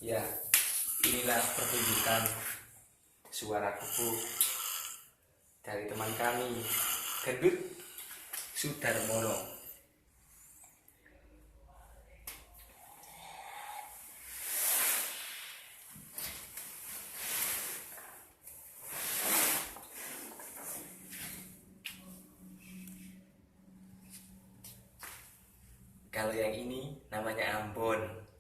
Ya, inilah pertunjukan suara kuku dari teman kami, Gendut Sudarmono. Kalau yang ini namanya Ambon.